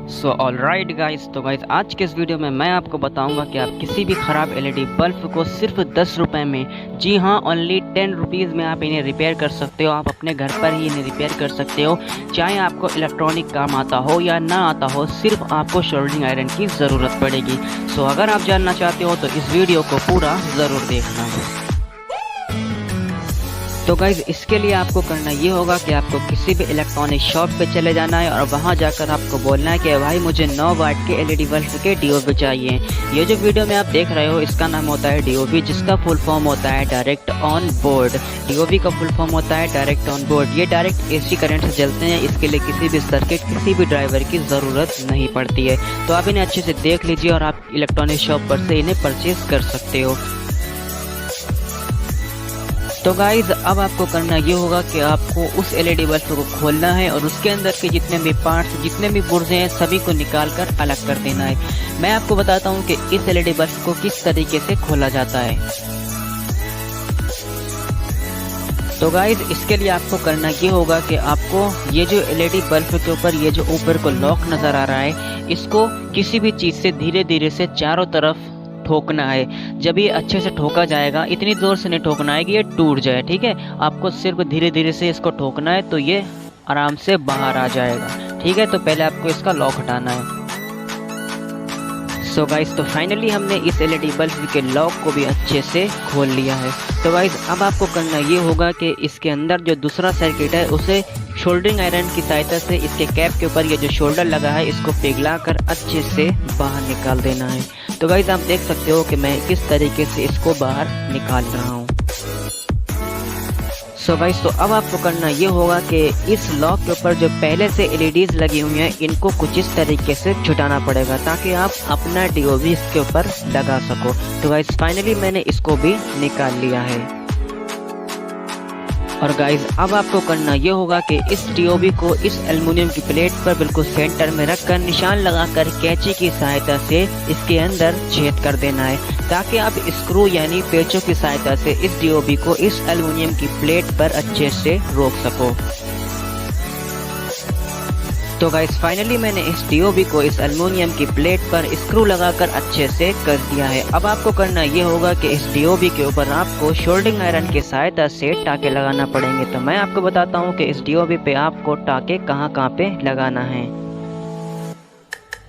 So alright guys, तो guys आज के इस वीडियो में मैं आपको बताऊंगा कि आप किसी भी ख़राब एलईडी बल्ब को सिर्फ 10 रुपये में, जी हाँ ओनली 10 रुपीज़ में आप इन्हें रिपेयर कर सकते हो। आप अपने घर पर ही इन्हें रिपेयर कर सकते हो, चाहे आपको इलेक्ट्रॉनिक काम आता हो या ना आता हो, सिर्फ आपको सोल्डरिंग आयरन की ज़रूरत पड़ेगी। सो अगर आप जानना चाहते हो तो इस वीडियो को पूरा ज़रूर देखना। तो गाइज़ इसके लिए आपको करना ये होगा कि आपको किसी भी इलेक्ट्रॉनिक शॉप पे चले जाना है और वहाँ जाकर आपको बोलना है कि भाई मुझे 9 वाट के एलईडी बल्ब के डीओवी चाहिए। ये जो वीडियो में आप देख रहे हो इसका नाम होता है डीओवी, जिसका फुल फॉर्म होता है डायरेक्ट ऑन बोर्ड। डीओवी का फुल फॉर्म होता है डायरेक्ट ऑन बोर्ड। ये डायरेक्ट एसी करंट से चलते हैं, इसके लिए किसी भी सर्किट, किसी भी ड्राइवर की ज़रूरत नहीं पड़ती है। तो आप इन्हें अच्छे से देख लीजिए और आप इलेक्ट्रॉनिक शॉप पर से इन्हें परचेज़ कर सकते हो। तो गाइज अब आपको करना ये होगा कि आपको उस एलईडी बल्ब को खोलना है और उसके अंदर के जितने भी पार्ट्स, जितने भी पुर्जे हैं, सभी को निकाल कर अलग कर देना है। मैं आपको बताता हूँ कि इस एलईडी बल्ब को किस तरीके से खोला जाता है। तो गाइज इसके लिए आपको करना ये होगा कि आपको ये जो एलईडी बल्ब के ऊपर ये जो ऊपर को लॉक नज़र आ रहा है, इसको किसी भी चीज़ से धीरे धीरे से चारों तरफ ठोकना है। जब ये अच्छे से ठोका जाएगा, इतनी जोर से नहीं ठोकना है कि ये टूट जाए, ठीक है। आपको सिर्फ धीरे धीरे से इसको ठोकना है तो ये आराम से बाहर आ जाएगा, ठीक है। तो पहले आपको इसका लॉक हटाना है। सो गाइस तो फाइनली हमने इस एलईडी बल्ब के लॉक को भी अच्छे से खोल लिया है। तो गाइस अब आपको करना ये होगा कि इसके अंदर जो दूसरा सर्किट है उसे शोल्डरिंग आयरन की सहायता से इसके कैप के ऊपर ये जो शोल्डर लगा है इसको पिघला कर अच्छे से बाहर निकाल देना है। तो गाइस आप देख सकते हो कि मैं किस तरीके से इसको बाहर निकाल रहा हूँ। सो गाइस तो अब आपको करना ये होगा कि इस लॉक के ऊपर जो पहले से एलईडीज लगी हुई हैं इनको कुछ इस तरीके से छुटाना पड़ेगा ताकि आप अपना डीओवी इसके ऊपर लगा सको। तो गाइस फाइनली मैंने इसको भी निकाल लिया है। और गाइज अब आपको करना ये होगा कि इस डीओवी को इस एल्युमिनियम की प्लेट पर बिल्कुल सेंटर में रखकर निशान लगाकर कैंची की सहायता से इसके अंदर छेद कर देना है ताकि आप स्क्रू यानी पेचों की सहायता से इस डीओवी को इस एल्युमिनियम की प्लेट पर अच्छे से रोक सको। तो गाइस फाइनली मैंने इस डीओवी को इस एल्युमिनियम की प्लेट पर स्क्रू लगाकर अच्छे से कर दिया है। अब आपको करना ये होगा कि इस डीओवी के ऊपर आपको शोल्डरिंग आयरन की सहायता से टाके लगाना पड़ेंगे। तो मैं आपको बताता हूँ कि इस डीओवी पे आपको टाके कहाँ पे लगाना है।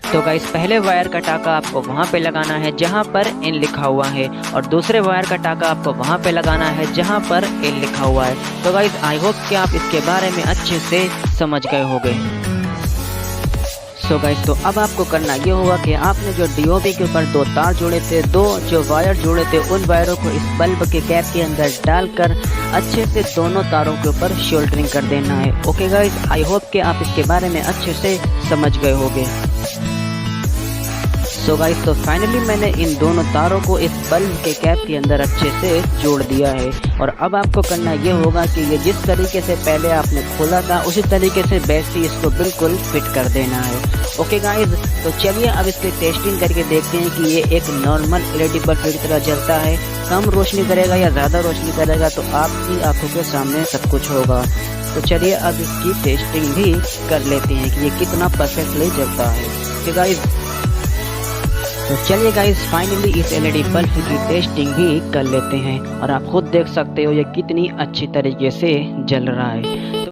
तो गाइस पहले वायर का टाका आपको वहाँ पे लगाना है जहाँ पर इन लिखा हुआ है और दूसरे वायर का टाका आपको वहाँ पे लगाना है जहाँ पर इन लिखा हुआ है। तो गाइस आई होप कि आप इसके बारे में अच्छे से समझ गए होंगे। सो गाइस तो अब आपको करना ये होगा कि आपने जो डीओवी के ऊपर दो तार जोड़े थे, दो जो वायर जोड़े थे, उन वायरों को इस बल्ब के कैप के अंदर डालकर अच्छे से दोनों तारों के ऊपर शोल्डरिंग कर देना है। ओके गाइस आई होप कि आप इसके बारे में अच्छे से समझ गए होंगे। सो गाइस तो फाइनली मैंने इन दोनों तारों को इस बल्ब के कैप के अंदर अच्छे से जोड़ दिया है और अब आपको करना ये होगा कि ये जिस तरीके से पहले आपने खोला था उसी तरीके से वैसे ही इसको बिल्कुल फिट कर देना है। ओके गाइस तो चलिए अब इसकी टेस्टिंग करके देखते हैं कि ये एक नॉर्मल एलईडी बल्ब की तरह जलता है, कम रोशनी करेगा या ज़्यादा रोशनी करेगा, तो आपकी आंखों के सामने सब कुछ होगा। तो चलिए अब इसकी टेस्टिंग भी कर लेते हैं कि ये कितना परफेक्टली जलता है। ओके गाइस तो चलिए गाइस फाइनली इस एलईडी बल्ब की टेस्टिंग भी कर लेते हैं और आप खुद देख सकते हो ये कितनी अच्छी तरीके से जल रहा है।